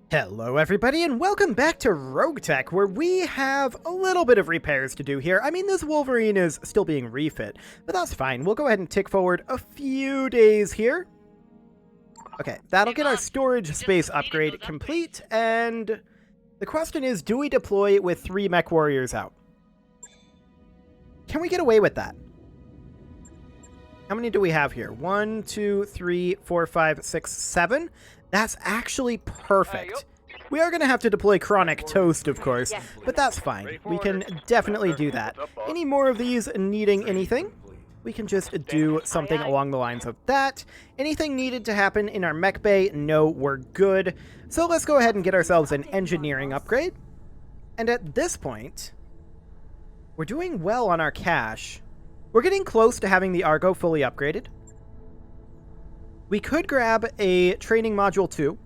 Hello everybody and welcome back to RogueTech, where we have a little bit of repairs to do here. I mean, this Wolverine is still being refit, but that's fine. We'll go ahead and tick forward a few days here. Okay, that'll get our storage space upgrade complete, and the question is, do we deploy with 3 mech warriors out? Can we get away with that? How many do we have here? 1, 2, 3, 4, 5, 6, 7. That's actually perfect. We are going to have to deploy Chronic Toast, of course, but that's fine. We can definitely do that. Any more of these needing anything? We can just do something along the lines of that. Anything needed to happen in our mech bay? No, we're good. So let's go ahead and get ourselves an engineering upgrade. And at this point, we're doing well on our cash. We're getting close to having the Argo fully upgraded. We could grab a training module 2.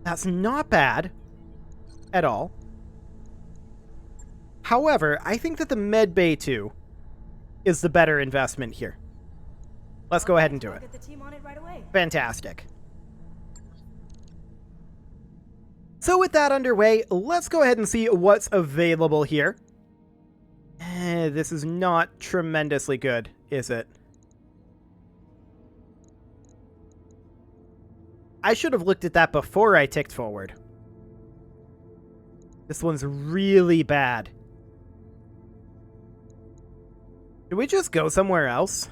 That's not bad at all. However, I think that the Med Bay 2 is the better investment here. Let's go ahead and do it. Fantastic. So with that underway, let's go ahead and see what's available here. This is not tremendously good, is it? I should have looked at that before I ticked forward. This one's really bad. Did we just go somewhere else?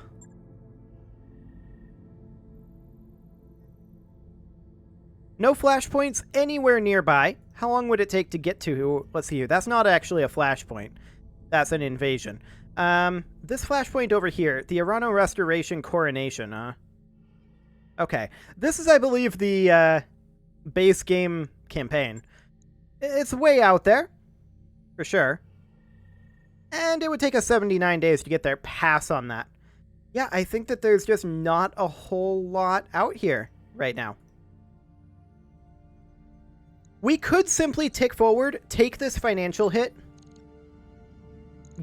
No flashpoints anywhere nearby. How long would it take to get to? Let's see here. That's not actually a flashpoint. That's an invasion. This flashpoint over here, the Arano Restoration Coronation, Okay, this is, I believe, the base game campaign. It's way out there, for sure. And it would take us 79 days to get there. Pass on that. Yeah, I think that there's just not a whole lot out here right now. We could simply tick forward, take this financial hit,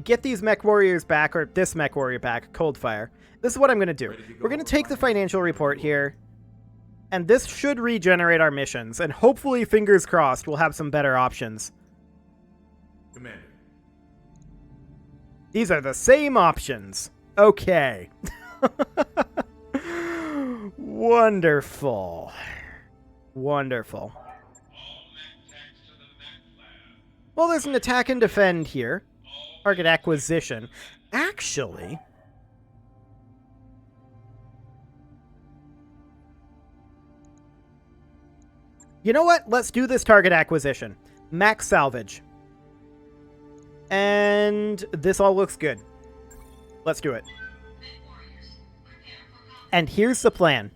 get these mech warriors back, or this mech warrior back, Coldfire. This is what I'm going to do. We're going to take the financial report here, and this should regenerate our missions, and hopefully, fingers crossed, we'll have some better options. Commander. These are the same options. Okay. Wonderful. Wonderful. Well, there's an attack and defend here. Target acquisition. Actually, you know what? Let's do this target acquisition. Max salvage. And this all looks good. Let's do it. And here's the plan.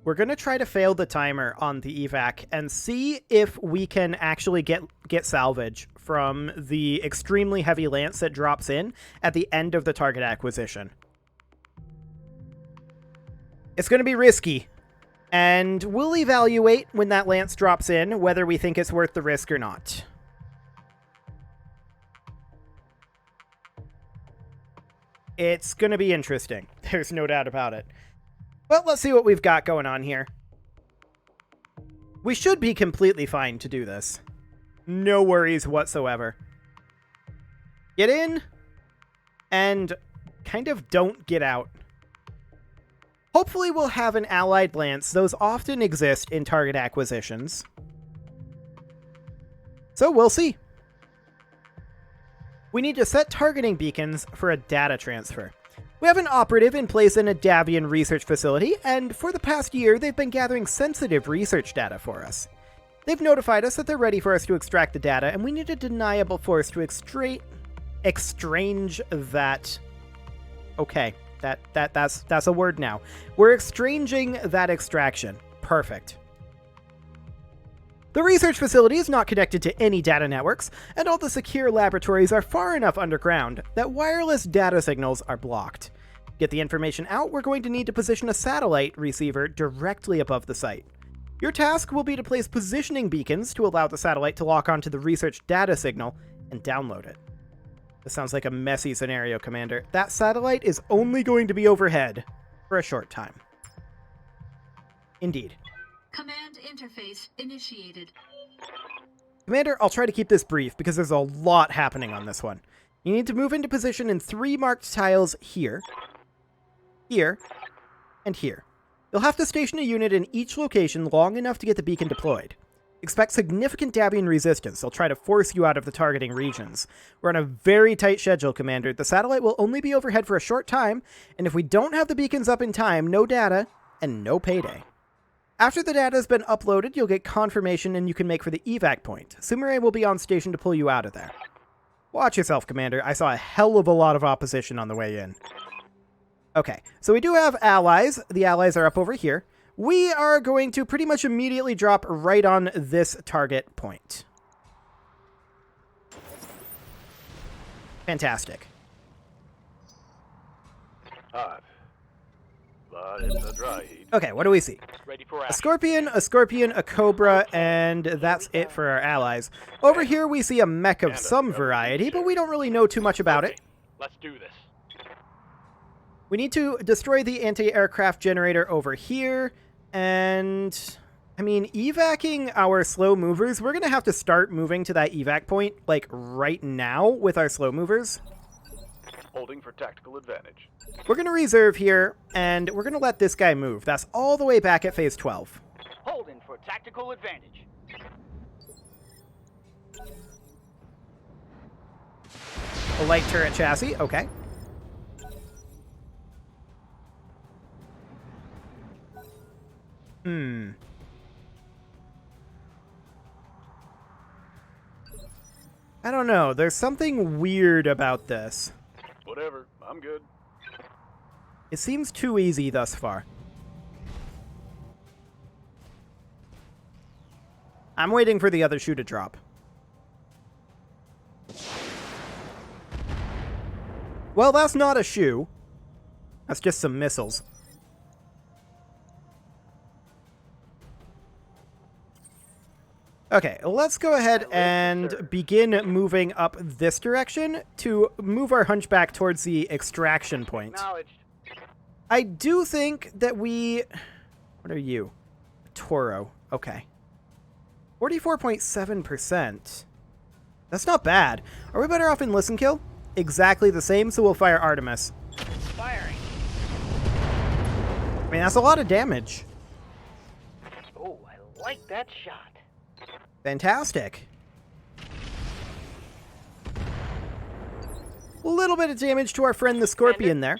We're going to try to fail the timer on the evac and see if we can actually get salvage from the extremely heavy lance that drops in at the end of the target acquisition. It's going to be risky, and we'll evaluate when that lance drops in whether we think it's worth the risk or not. It's going to be interesting. There's no doubt about it. Well, let's see what we've got going on here. We should be completely fine to do this. No worries whatsoever. Get in, and kind of don't get out. Hopefully we'll have an allied lance. Those often exist in target acquisitions. So we'll see. We need to set targeting beacons for a data transfer. We have an operative in place in a Davian research facility, and for the past year, they've been gathering sensitive research data for us. They've notified us that they're ready for us to extract the data, and we need a deniable force to exchange that. Okay, that's a word now. We're exchanging that extraction. Perfect. The research facility is not connected to any data networks, and all the secure laboratories are far enough underground that wireless data signals are blocked. To get the information out, we're going to need to position a satellite receiver directly above the site. Your task will be to place positioning beacons to allow the satellite to lock onto the research data signal and download it. This sounds like a messy scenario, Commander. That satellite is only going to be overhead for a short time. Indeed. Command interface initiated. Commander, I'll try to keep this brief because there's a lot happening on this one. You need to move into position in 3 marked tiles here, here, and here. You'll have to station a unit in each location long enough to get the beacon deployed. Expect significant Dabian resistance. They'll try to force you out of the targeting regions. We're on a very tight schedule, Commander. The satellite will only be overhead for a short time, and if we don't have the beacons up in time, no data, and no payday. After the data has been uploaded, you'll get confirmation and you can make for the evac point. Sumire will be on station to pull you out of there. Watch yourself, Commander. I saw a hell of a lot of opposition on the way in. Okay, so we do have allies. The allies are up over here. We are going to pretty much immediately drop right on this target point. Fantastic. Hot. But it's a dry heat. Okay, what do we see? Ready for A action. scorpion, a cobra, and that's it for our allies. Over here we see a mech of some variety, but we don't really know too much about it. Let's do this. We need to destroy the anti-aircraft generator over here, and I mean, evacing our slow movers, we're going to have to start moving to that evac point, like, right now with our slow movers. Holding for tactical advantage. We're going to reserve here, and we're going to let this guy move. That's all the way back at phase 12. Holding for tactical advantage. A light turret chassis, okay. I don't know. There's something weird about this. Whatever. I'm good. It seems too easy thus far. I'm waiting for the other shoe to drop. Well, that's not a shoe. That's just some missiles. Okay, let's go ahead and begin moving up this direction to move our hunchback towards the extraction point. Acknowledged. I do think that we... What are you? Toro. Okay. 44.7%. That's not bad. Are we better off in Listen Kill? Exactly the same, so we'll fire Artemis. Firing. I mean, that's a lot of damage. Oh, I like that shot. Fantastic. A little bit of damage to our friend the Scorpion there.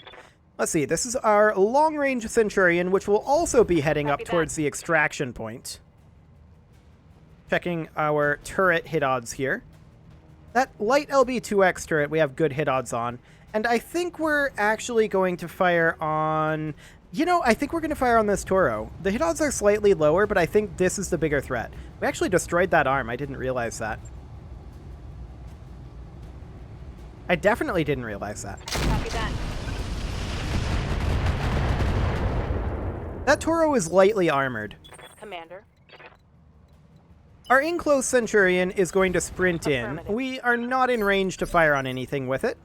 Let's see, this is our long-range Centurion, which will also be heading up towards the extraction point. Checking our turret hit odds here. That light LB2X turret we have good hit odds on. And I think we're actually going to fire on... You know, I think we're going to fire on this Toro. The hit odds are slightly lower, but I think this is the bigger threat. We actually destroyed that arm. I didn't realize that. I definitely didn't realize that. Copy that. That Toro is lightly armored. Commander. Our enclosed Centurion is going to sprint in. Affirmative. We are not in range to fire on anything with it.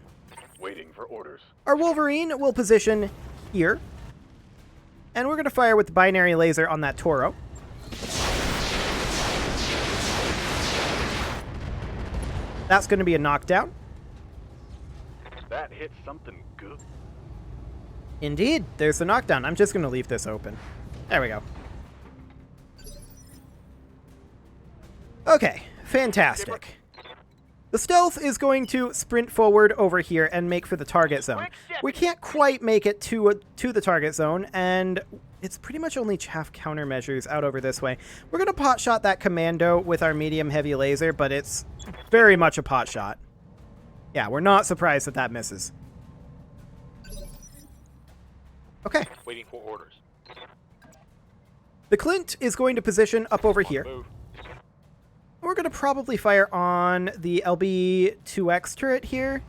Waiting for orders. Our Wolverine will position here. And we're going to fire with the binary laser on that Toro. That's going to be a knockdown. That hit something good. Indeed, there's the knockdown. I'm just going to leave this open. There we go. Okay, fantastic. The stealth is going to sprint forward over here and make for the target zone. We can't quite make it to the target zone, and it's pretty much only chaff countermeasures out over this way. We're going to pot shot that commando with our medium-heavy laser, but it's very much a pot shot. Yeah, we're not surprised that that misses. Okay. Waiting for orders. The Clint is going to position up over here. Move. We're going to probably fire on the LB2X turret here.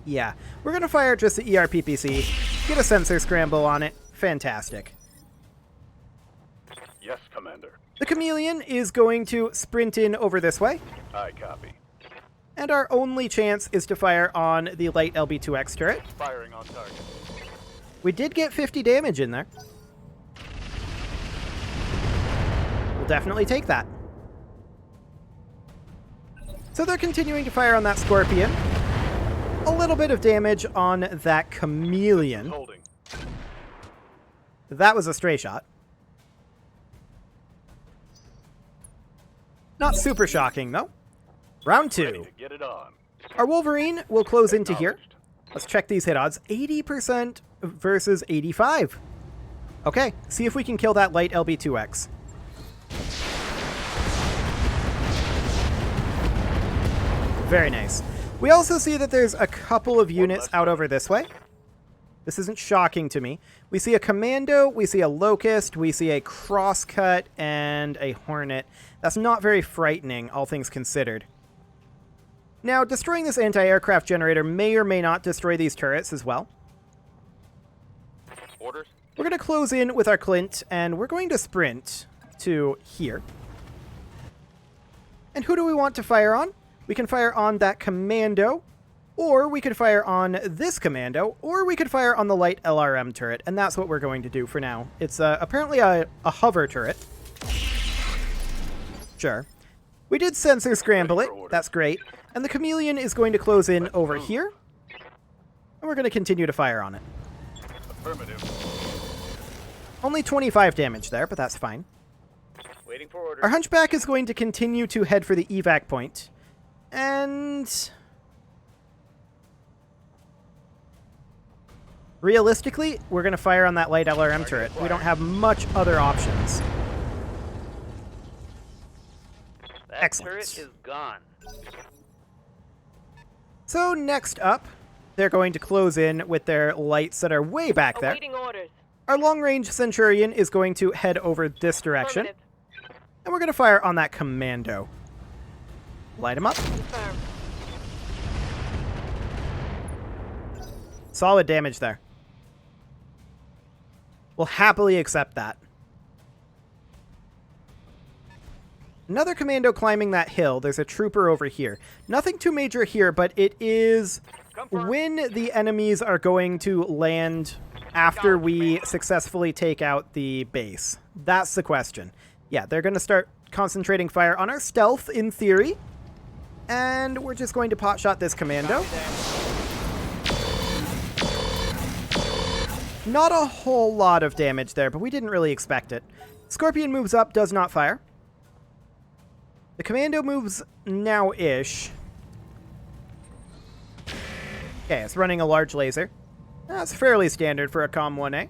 Yeah, we're going to fire just the ERPPC. Get a sensor scramble on it. Fantastic. Yes, Commander. The Chameleon is going to sprint in over this way. I copy. And our only chance is to fire on the light LB2X turret. Firing on target. We did get 50 damage in there. definitely take that. So they're continuing to fire on that Scorpion. A little bit of damage on that Chameleon. Holding. That was a stray shot. Not super shocking, though. Round Ready 2. to get it on. Our Wolverine will close into here. Acknowledged. Let's check these hit odds. 80% versus 85. Okay, see if we can kill that light LB2X. Very nice. We also see that there's a couple of units out over this way. This isn't shocking to me. We see a Commando, we see a Locust, we see a Crosscut, and a Hornet. That's not very frightening, all things considered. Now, destroying this anti-aircraft generator may or may not destroy these turrets as well. Orders. We're going to close in with our Clint, and we're going to sprint to here. And who do we want to fire on? We can fire on that Commando, or we could fire on this Commando, or we could fire on the light LRM turret, and that's what we're going to do for now. It's apparently a hover turret. Sure. We did sensor scramble it. That's great. And the Chameleon is going to close in over here. And we're going to continue to fire on it. Affirmative. Only 25 damage there, but that's fine. Waiting for orders. Our Hunchback is going to continue to head for the evac point. And realistically, we're going to fire on that light LRM turret. We don't have much other options. That Excellent. turret is gone. So next up, they're going to close in with their lights that are way back there. Awaiting orders. Our long-range Centurion is going to head over this direction. Affirmative. And we're going to fire on that Commando. Light him up. Confirmed. Solid damage there. We'll happily accept that. Another Commando climbing that hill. There's a trooper over here. Nothing too major here, but it is when the enemies are going to land after we successfully take out the base. That's the question. Yeah, they're going to start concentrating fire on our stealth, in theory. And we're just going to potshot this Commando. Not a whole lot of damage there, but we didn't really expect it. Scorpion moves up, does not fire. The Commando moves now-ish. Okay, it's running a large laser. That's fairly standard for a Com 1A.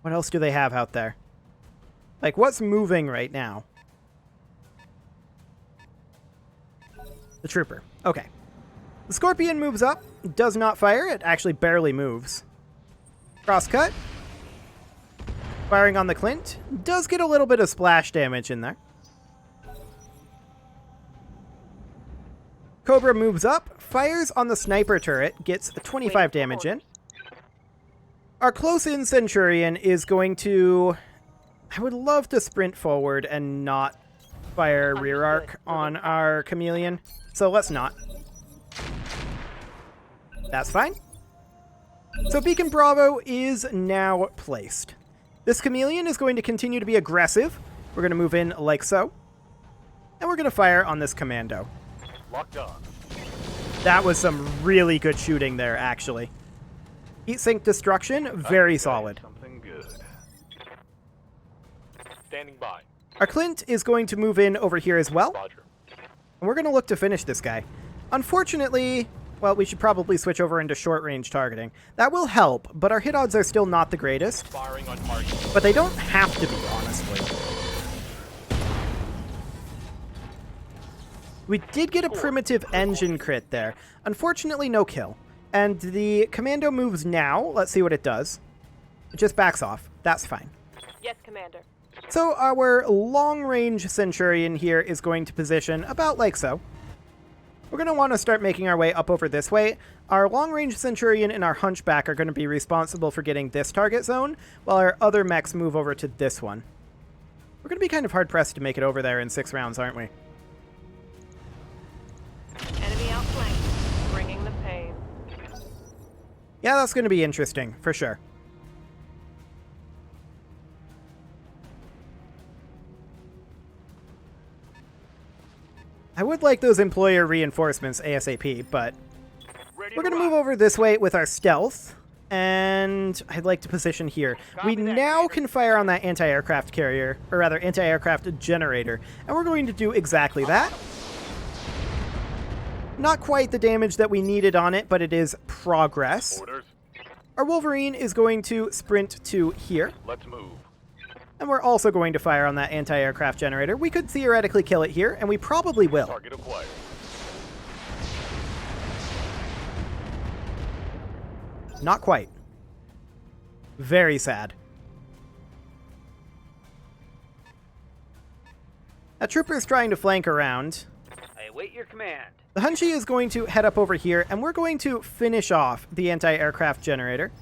What else do they have out there? Like, what's moving right now? The Trooper. Okay. The Scorpion moves up, does not fire. It actually barely moves. Crosscut. Firing on the Clint. Does get a little bit of splash damage in there. Cobra moves up, fires on the sniper turret, gets 25 damage in. Our close-in Centurion is going to... I would love to sprint forward and not fire rear arc on our Chameleon, so let's not. That's fine. So Beacon Bravo is now placed. This Chameleon is going to continue to be aggressive. We're going to move in like so. And we're going to fire on this Commando. Locked on. That was some really good shooting there, actually. Heat sink destruction, very solid. Something good. Standing by. Our Clint is going to move in over here as well. Roger. And we're going to look to finish this guy. Unfortunately, well, we should probably switch over into short-range targeting. That will help, but our hit odds are still not the greatest. Firing on target. But they don't have to be, honestly. We did get a primitive engine crit there. Unfortunately, no kill. And the Commando moves now. Let's see what it does. It just backs off. That's fine. Yes, Commander. So our long-range Centurion here is going to position about like so. We're going to want to start making our way up over this way. Our long-range Centurion and our Hunchback are going to be responsible for getting this target zone, while our other mechs move over to this one. We're going to be kind of hard-pressed to make it over there in 6 rounds, aren't we? Enemy outflanked. Bringing the pain. Yeah, that's going to be interesting, for sure. I would like those employer reinforcements ASAP, but Ready we're to going to move rock. over this way with our stealth, and I'd like to position here. We Copy that, now Commander. can fire on that anti-aircraft carrier, or rather anti-aircraft generator, and we're going to do exactly that. Not quite the damage that we needed on it, but it is progress. Orders. Our Wolverine is going to sprint to here, Let's move. and we're also going to fire on that anti-aircraft generator. We could theoretically kill it here, and we probably will. Target acquired. Not quite. Very sad. A trooper's trying to flank around. I await your command. The Hunchi is going to head up over here, and we're going to finish off the anti-aircraft generator.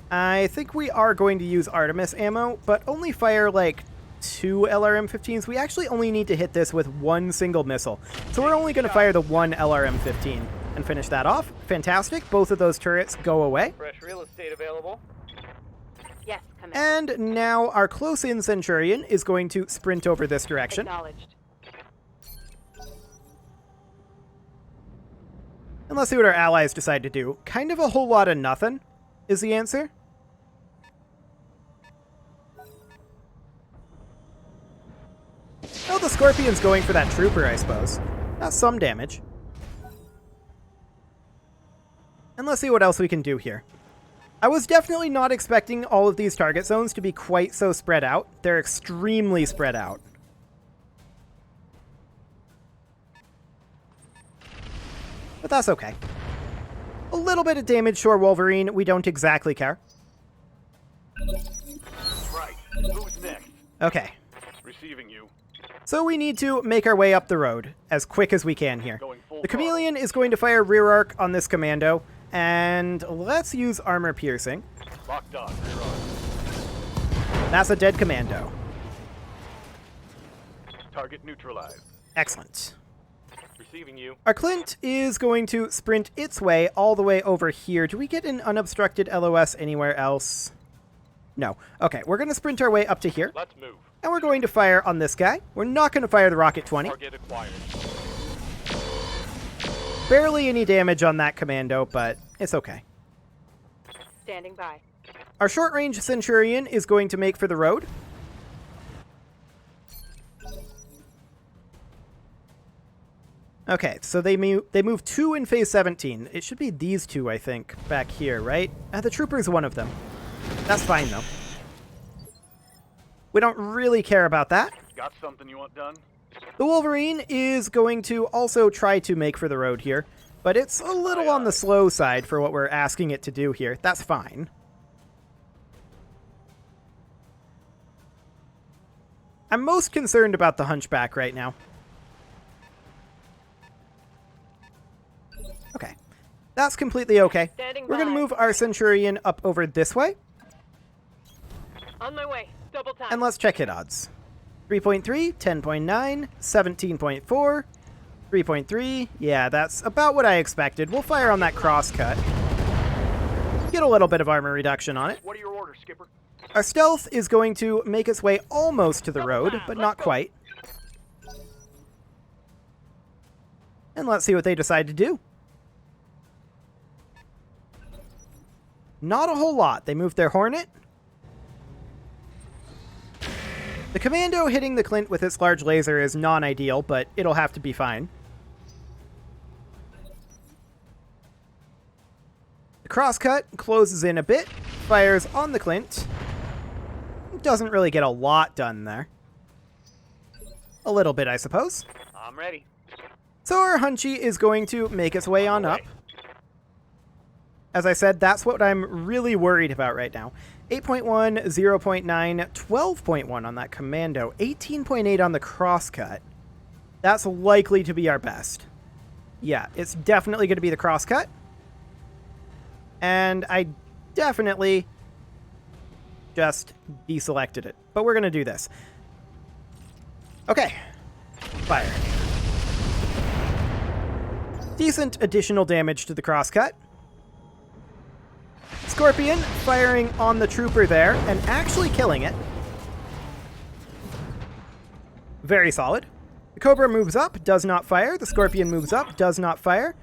I think we are going to use Artemis ammo, but only fire like 2 LRM-15s. We actually only need to hit this with one single missile. So we're only going to fire the one LRM-15 and finish that off. Fantastic. Both of those turrets go away. Fresh real estate available. Yes, Commander. And now our close-in Centurion is going to sprint over this direction. Acknowledged. And let's see what our allies decide to do. Kind of a whole lot of nothing is the answer. Oh, the Scorpion's going for that trooper, I suppose. That's some damage. And let's see what else we can do here. I was definitely not expecting all of these target zones to be quite so spread out. They're extremely spread out. But that's okay. A little bit of damage to our Wolverine. We don't exactly care. Right. Who's next? Okay. Receiving you. So we need to make our way up the road as quick as we can here. Going full The Chameleon is going to fire rear arc on this commando. And let's use armor piercing. Locked on. Rear arm. That's a dead commando. Target neutralized. Excellent. Receiving you. Our Clint is going to sprint its way all the way over here. Do we get an unobstructed LOS anywhere else? No. Okay, we're going to sprint our way up to here. Let's move. And we're going to fire on this guy. We're not going to fire the Rocket 20. Target acquired. Barely any damage on that commando, but it's okay. Standing by. Our short-range Centurion is going to make for the road. Okay, so they move 2 in phase 17. It should be these two, I think, back here, right? The Trooper's one of them. That's fine, though. We don't really care about that. Got something you want done? The Wolverine is going to also try to make for the road here, but it's a little on the slow side for what we're asking it to do here. That's fine. I'm most concerned about the Hunchback right now. Okay. That's completely okay. Standing We're going to by. move our Centurion up over this way, On my way. Double time. and let's check hit odds. 3.3, 10.9, 17.4, 3.3. Yeah, that's about what I expected. We'll fire on that crosscut. Get a little bit of armor reduction on it. What are your orders, Skipper? Our stealth is going to make its way almost to the road, but not quite. And let's see what they decide to do. Not a whole lot. They moved their Hornet. The Commando hitting the Clint with its large laser is non-ideal, but it'll have to be fine. The crosscut closes in a bit, fires on the Clint. Doesn't really get a lot done there. A little bit, I suppose. I'm ready. So our Hunchy is going to make its way on up. As I said, that's what I'm really worried about right now. 8.1, 0.9, 12.1 on that Commando, 18.8 on the crosscut. That's likely to be our best. Yeah, it's definitely going to be the crosscut. And I definitely just deselected it. But we're going to do this. Okay. Fire. Decent additional damage to the crosscut. Scorpion firing on the trooper there and actually killing it. Very solid. The Cobra moves up, does not fire. The Scorpion moves up, does not fire.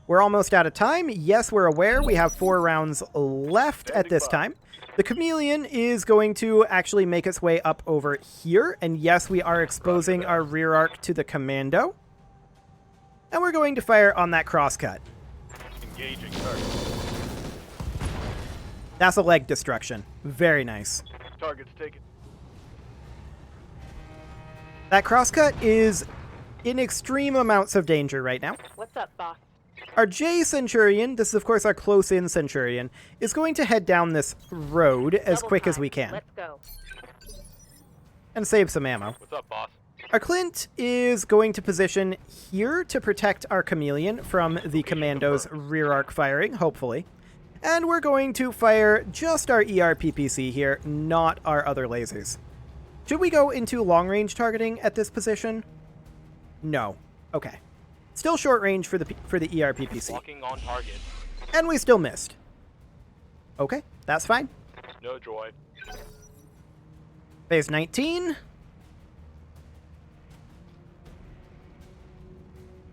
We're almost out of time. Yes, we're aware we have 4 rounds left at this time. The Chameleon is going to actually make its way up over here. And yes, we are exposing our rear arc to the Commando. And we're going to fire on that crosscut. Engaging target. That's a leg destruction. Very nice. Target's taken. That crosscut is in extreme amounts of danger right now. What's up, boss? Our J Centurion, this is of course our close-in Centurion, is going to head down this road as Double quick as time. we can. Let's go. And save some ammo. What's up, boss? Our Clint is going to position here to protect our Chameleon from the Commando's rear arc firing, hopefully. And we're going to fire just our ERPPC here, not our other lasers. Should we go into long-range targeting at this position? No. Okay. Still short range for the ERPPC. Walking on target. And we still missed. Okay, that's fine. No joy. Phase 19.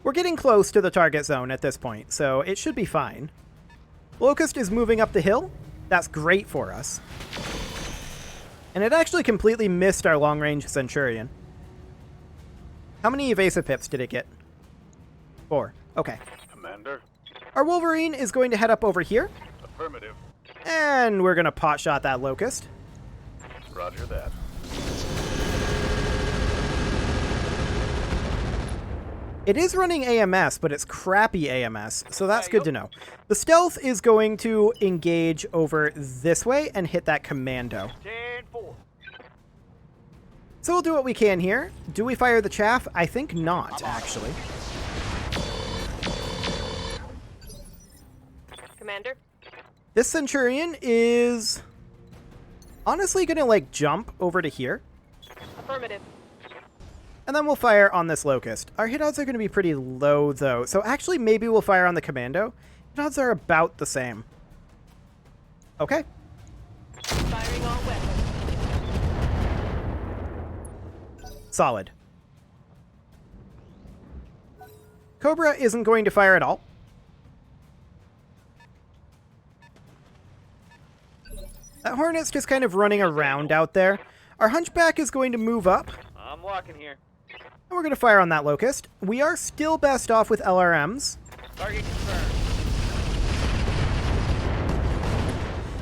We're getting close to the target zone at this point, so it should be fine. Locust is moving up the hill. That's great for us. And it actually completely missed our long-range Centurion. How many evasive pips did it get? 4. Okay. Commander. Our Wolverine is going to head up over here. Affirmative. And we're going to pot shot that Locust. Roger that. It is running AMS, but it's crappy AMS, so that's good to know. The Stealth is going to engage over this way and hit that Commando. 10-4. So we'll do what we can here. Do we fire the chaff? I think not, actually. Commander? This Centurion is honestly going to, like, jump over to here. Affirmative. And then we'll fire on this Locust. Our hit odds are going to be pretty low, though. So actually, maybe we'll fire on the Commando. Hit odds are about the same. Okay. Firing all weapons. Solid. Cobra isn't going to fire at all. That Hornet's just kind of running around out there. Our Hunchback is going to move up. I'm walking here. And we're going to fire on that Locust. We are still best off with LRMs. Target confirmed.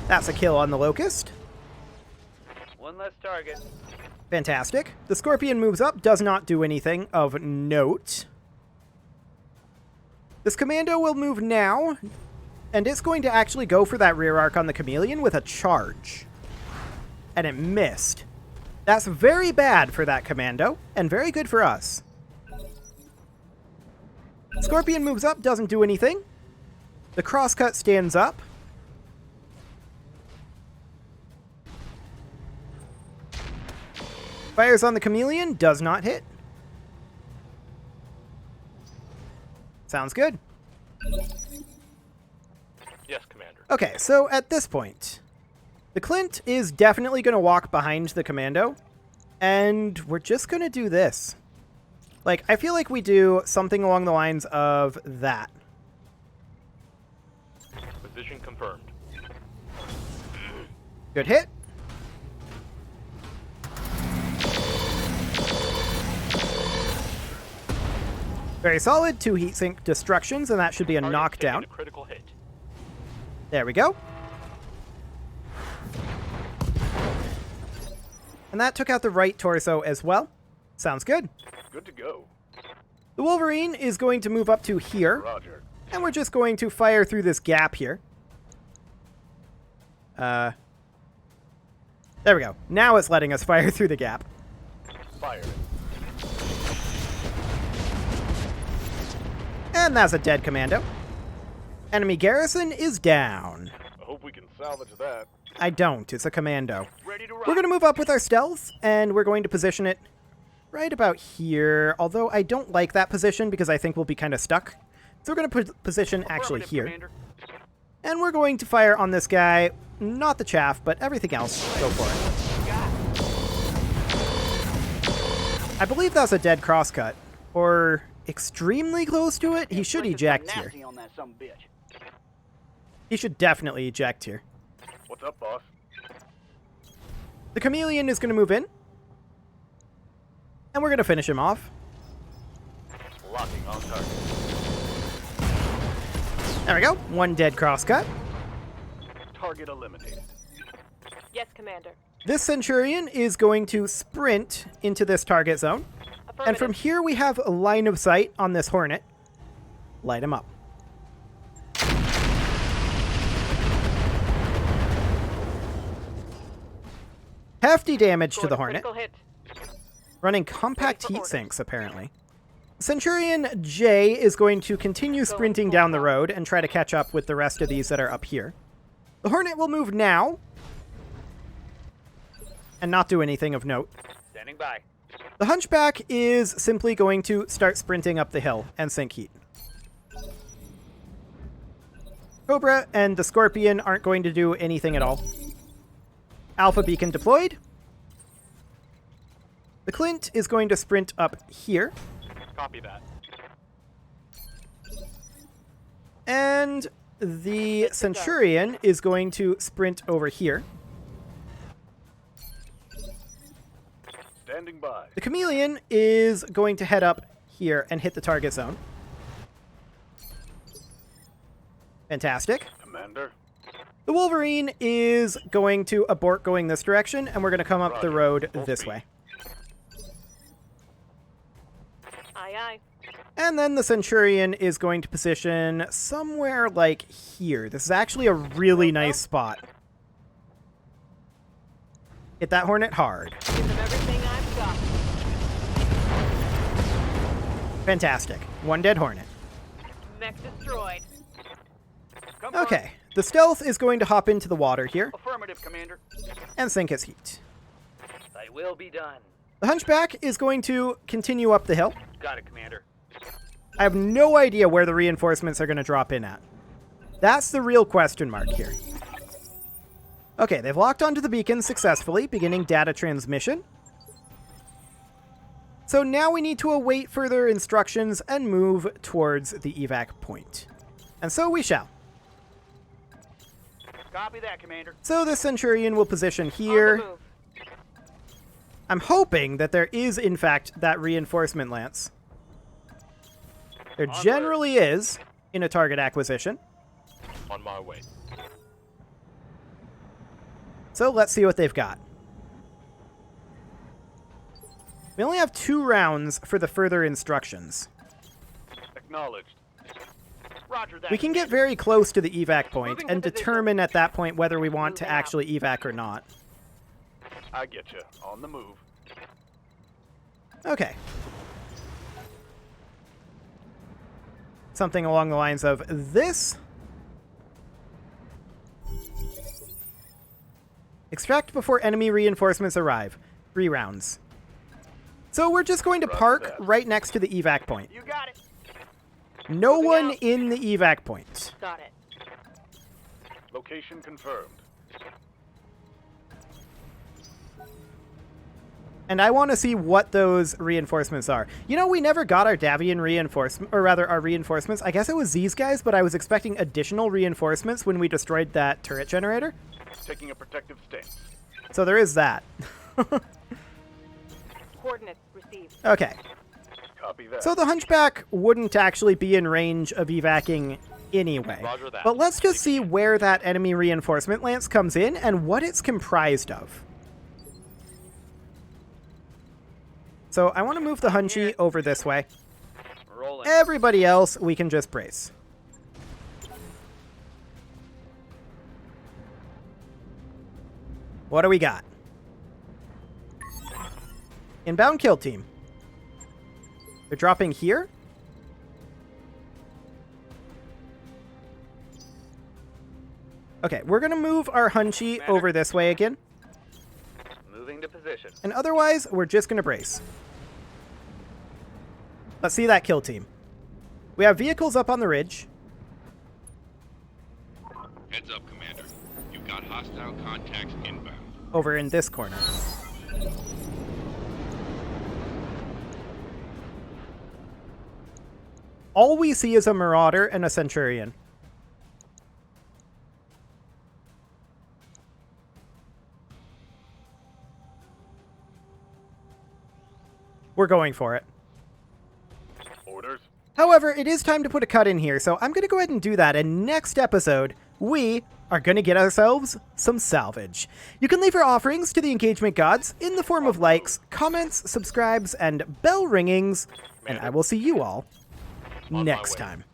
That's a kill on the Locust. One less target. Fantastic. The Scorpion moves up, does not do anything of note. This Commando will move now, and it's going to actually go for that rear arc on the Chameleon with a charge. And it missed. That's very bad for that Commando, and very good for us. Scorpion moves up, doesn't do anything. The crosscut stands up. Fires on the Chameleon, does not hit. Sounds good. Yes, Commander. Okay, so at this point, the Clint is definitely going to walk behind the Commando, and we're just going to do this. Like, I feel like we do something along the lines of that. Position confirmed. Good hit. Very solid. 2 heatsink destructions, and that should be a Target's knockdown. taking a critical hit. There we go. And that took out the right torso as well. Sounds good. Good to go. The Wolverine is going to move up to here, Roger. and we're just going to fire through this gap here. There we go. Now it's letting us fire through the gap. Fire. And that's a dead Commando. Enemy garrison is down. I hope we can salvage that. I don't. It's a Commando. Ready to We're rock. going to move up with our stealth, and we're going to position it right about here. Although I don't like that position because I think we'll be kind of stuck. So we're going to position actually Affirmative, here. Commander. And we're going to fire on this guy. Not the chaff, but everything else. Go for it. I believe that's a dead crosscut. Or extremely close to it. He should eject here. Nasty on that some bitch. He should definitely eject here. What's up, boss? The chameleon is going to move in. And we're going to finish him off. Locking on target. There we go. One dead crosscut. Target eliminated. Yes, Commander. This Centurion is going to sprint into this target zone. Affirmative. And from here we have a line of sight on this Hornet. Light him up. Hefty damage to Scored the a Hornet. critical hit. Running compact Waiting heat for sinks, apparently. Centurion J is going to continue sprinting down the road and try to catch up with the rest of these that are up here. The Hornet will move now. And not do anything of note. Standing by. The Hunchback is simply going to start sprinting up the hill and sink heat. Cobra and the Scorpion aren't going to do anything at all. Alpha Beacon deployed. The Clint is going to sprint up here. Copy that. And the Centurion is going to sprint over here. Standing by. The Chameleon is going to head up here and hit the target zone. Fantastic. Commander. The Wolverine is going to abort going this direction, and we're going to come up the road this way. Aye, aye. And then the Centurion is going to position somewhere like here. This is actually a really nice spot. Hit that Hornet hard. Give them everything I've got. Fantastic. One dead Hornet. Mech destroyed. Confirmed. Okay. The Stealth is going to hop into the water here Affirmative, Commander. and sink his heat. Thy will be done. The Hunchback is going to continue up the hill. Got it, Commander. I have no idea where the reinforcements are going to drop in at. That's the real question mark here. Okay, they've locked onto the beacon successfully, beginning data transmission. So now we need to await further instructions and move towards the evac point. And so we shall. Copy that, Commander. So the Centurion will position On the here. move. I'm hoping that there is, in fact, that reinforcement lance. There Onward. generally is in a target acquisition. On my way. So let's see what they've got. We only have 2 rounds for the further instructions. Acknowledged. Roger that. We can get very close to the evac point Moving to and position. determine at that point whether we want to Moving out. actually evac or not. I get you. On the move. Okay. Something along the lines of this. Extract before enemy reinforcements arrive. 3 rounds. So we're just going to Roger park that. right next to the evac point. You got it. No Moving one out. in the evac point. Got it. Location confirmed. And I want to see what those reinforcements are. You know, we never got our Davian reinforcement, or rather our reinforcements. I guess it was these guys, but I was expecting additional reinforcements when we destroyed that turret generator. Taking a protective stance. So there is that. Coordinates received. Okay. Copy that. So the Hunchback wouldn't actually be in range of evacing anyway. Roger that. But let's just see where that enemy reinforcement lance comes in and what it's comprised of. So I want to move the Hunchy over this way. Rolling. Everybody else, we can just brace. What do we got? Inbound kill team. They're dropping here? Okay, we're going to move our Hunchy over this way again. Moving to position. And otherwise, we're just going to brace. Let's see that kill team. We have vehicles up on the ridge. Heads up, Commander. You've got hostile contacts inbound. Over in this corner. all we see is a Marauder and a Centurion. We're going for it. Orders. However, it is time to put a cut in here, so I'm going to go ahead and do that, and next episode, we are going to get ourselves some salvage. You can leave your offerings to the engagement gods in the form of likes, comments, subscribes, and bell ringings, and I will see you all On my next way. time.